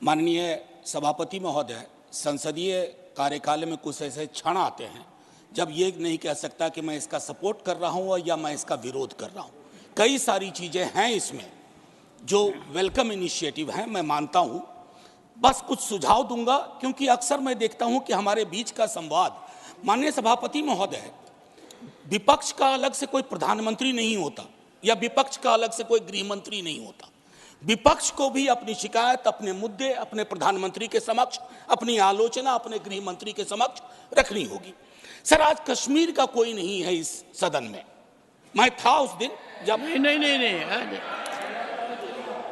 माननीय सभापति महोदय, संसदीय कार्यकाल में कुछ ऐसे क्षण आते हैं जब ये नहीं कह सकता कि मैं इसका सपोर्ट कर रहा हूँ या मैं इसका विरोध कर रहा हूँ। कई सारी चीज़ें हैं इसमें जो वेलकम इनिशिएटिव हैं, मैं मानता हूँ। बस कुछ सुझाव दूंगा क्योंकि अक्सर मैं देखता हूँ कि हमारे बीच का संवाद, माननीय सभापति महोदय, विपक्ष का अलग से कोई प्रधानमंत्री नहीं होता या विपक्ष का अलग से कोई गृह मंत्री नहीं होता। विपक्ष को भी अपनी शिकायत, अपने मुद्दे अपने प्रधानमंत्री के समक्ष, अपनी आलोचना अपने गृह मंत्री के समक्ष रखनी होगी। सर, आज कश्मीर का कोई नहीं है इस सदन में। मैं था उस दिन जब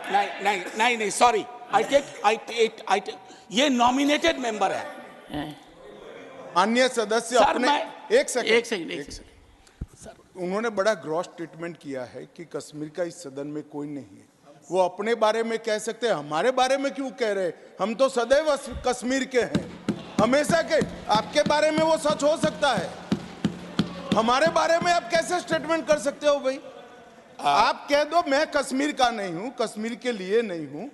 नहीं, सॉरी, आई टेक ये नॉमिनेटेड मेंबर है। माननीय सदस्य अपने एक सेकंड सर, उन्होंने बड़ा ग्रॉस स्टेटमेंट किया है कि कश्मीर का इस सदन में कोई नहीं है। वो अपने बारे में कह सकते हैं, हमारे बारे में क्यों कह रहे? हम तो सदैव कश्मीर के हैं, हमेशा के। आपके बारे में वो सच हो सकता है, हमारे बारे में आप कैसे स्टेटमेंट कर सकते हो भाई? आप कह दो मैं कश्मीर का नहीं हूं, कश्मीर के लिए नहीं हूं,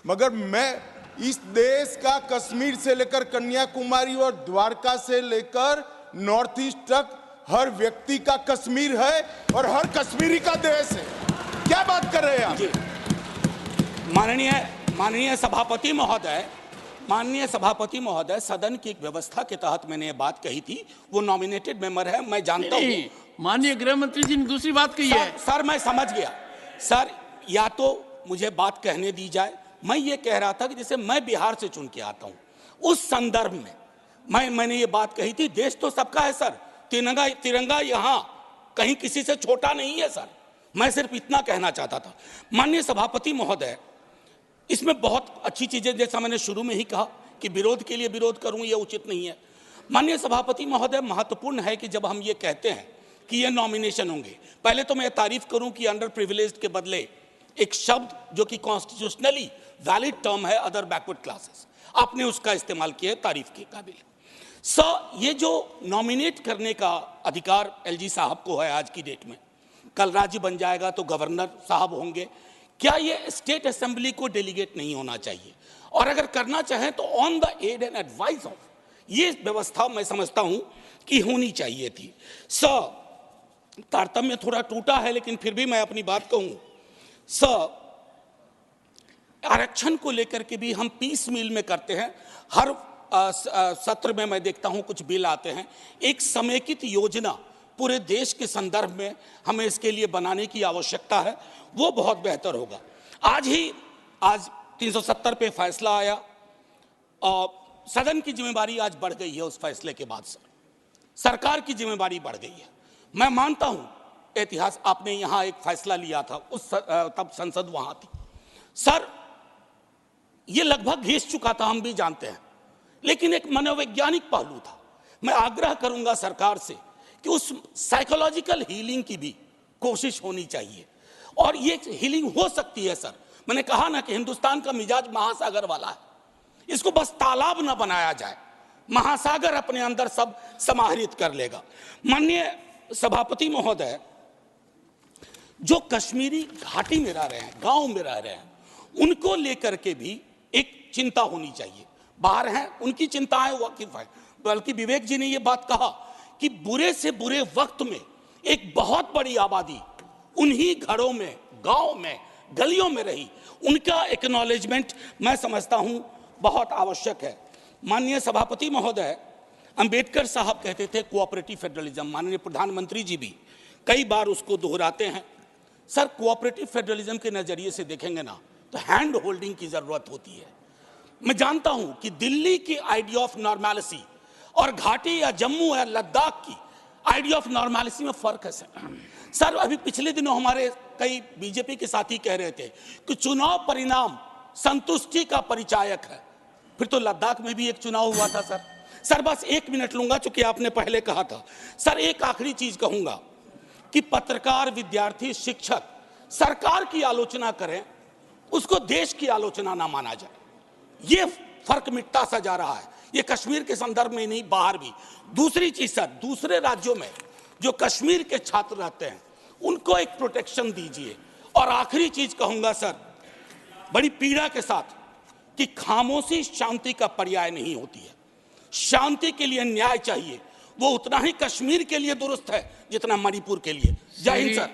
मगर मैं इस देश का कश्मीर से लेकर कन्याकुमारी और द्वारका से लेकर नॉर्थ ईस्ट तक हर व्यक्ति का कश्मीर है और हर कश्मीरी का देश है। क्या बात कर रहे हैं आप? माननीय सभापति महोदय, सदन की एक व्यवस्था के तहत मैंने ये बात कही थी। वो नॉमिनेटेड मेंबर है, मैं जानता हूँ। माननीय गृह मंत्री जी ने दूसरी बात कही है। सर, मैं समझ गया। सर, या तो मुझे बात कहने दी जाए। मैं ये कह रहा था कि जैसे मैं बिहार से चुन के आता हूँ, उस संदर्भ में मैंने ये बात कही थी। देश तो सबका है सर, तिरंगा यहाँ कहीं किसी से छोटा नहीं है सर। मैं सिर्फ इतना कहना चाहता था। माननीय सभापति महोदय, इसमें बहुत अच्छी चीजें, जैसा मैंने शुरू में ही कहा कि विरोध के लिए विरोध करूं ये उचित नहीं है। माननीय सभापति महोदय, महत्वपूर्ण है कि जब हम ये कहते हैं कि ये नॉमिनेशन होंगे, पहले तो मैं तारीफ करूं कि अंडर प्रिविलेज्ड के बदले एक शब्द जो कि कॉन्स्टिट्यूशनली वैलिड टर्म है, अदर बैकवर्ड क्लासेस, आपने उसका इस्तेमाल किया है, तारीफ के काबिल। ये जो नॉमिनेट करने का अधिकार एलजी साहब को है आज की डेट में, कल राज्य बन जाएगा तो गवर्नर साहब होंगे। क्या ये स्टेट असेंबली को डेलीगेट नहीं होना चाहिए? और अगर करना चाहें तो on the aid and advice of, ये व्यवस्था मैं समझता हूं कि होनी चाहिए थी। तारतम्य थोड़ा टूटा है, लेकिन फिर भी मैं अपनी बात कहूं। आरक्षण को लेकर के भी हम पीस मील में करते हैं। हर सत्र में मैं देखता हूं कुछ बिल आते हैं। एक समेकित योजना पूरे देश के संदर्भ में हमें इसके लिए बनाने की आवश्यकता है, वो बहुत बेहतर होगा। आज 370 पे फैसला आया और सदन की जिम्मेदारी आज बढ़ गई है। उस फैसले के बाद सरकार की जिम्मेदारी बढ़ गई है। मैं मानता हूं इतिहास, आपने यहां एक फैसला लिया था, तब संसद वहां थी सर, ये लगभग घिस चुका था, हम भी जानते हैं, लेकिन एक मनोवैज्ञानिक पहलू था। मैं आग्रह करूंगा सरकार से कि उस साइकोलॉजिकल हीलिंग की भी कोशिश होनी चाहिए, और ये हीलिंग हो सकती है सर। मैंने कहा ना कि हिंदुस्तान का मिजाज महासागर वाला है, इसको बस तालाब ना बनाया जाए, महासागर अपने अंदर सब समाहित कर लेगा। माननीय सभापति महोदय, जो कश्मीरी घाटी में रह रहे हैं, गांव में रह रहे हैं, उनको लेकर के भी एक चिंता होनी चाहिए। बाहर हैं, उनकी चिंताएं वाकिफ है, बल्कि विवेक जी ने यह बात कहा कि बुरे से बुरे वक्त में एक बहुत बड़ी आबादी उन्हीं घरों में, गांव में, गलियों में रही, उनका एक्नॉलेजमेंट मैं समझता हूं बहुत आवश्यक है। माननीय सभापति महोदय, अंबेडकर साहब कहते थे कोऑपरेटिव फेडरलिज्म, माननीय प्रधानमंत्री जी भी कई बार उसको दोहराते हैं। सर, कोऑपरेटिव फेडरलिज्म के नजरिए से देखेंगे ना तो हैंड होल्डिंग की जरूरत होती है। मैं जानता हूं कि दिल्ली की आइडिया ऑफ नॉर्मैलिटी और घाटी या जम्मू या लद्दाख की आइडिया ऑफ नॉर्मैलिटी में फर्क है सर। अभी पिछले दिनों हमारे कई बीजेपी के साथी कह रहे थे कि चुनाव परिणाम संतुष्टि का परिचायक है। फिर तो लद्दाख में भी एक चुनाव हुआ था सर। बस 1 मिनट लूंगा, चूंकि आपने पहले कहा था सर। एक आखिरी चीज कहूंगा कि पत्रकार, विद्यार्थी, शिक्षक सरकार की आलोचना करें, उसको देश की आलोचना ना माना जाए। ये फर्क मिटता सा जा रहा है, ये कश्मीर के संदर्भ में नहीं, बाहर भी। दूसरी चीज सर, दूसरे राज्यों में जो कश्मीर के छात्र रहते हैं उनको एक प्रोटेक्शन दीजिए। और आखिरी चीज कहूंगा सर, बड़ी पीड़ा के साथ कि खामोशी शांति का पर्याय नहीं होती है। शांति के लिए न्याय चाहिए, वो उतना ही कश्मीर के लिए दुरुस्त है जितना मणिपुर के लिए। जय हिंद सर।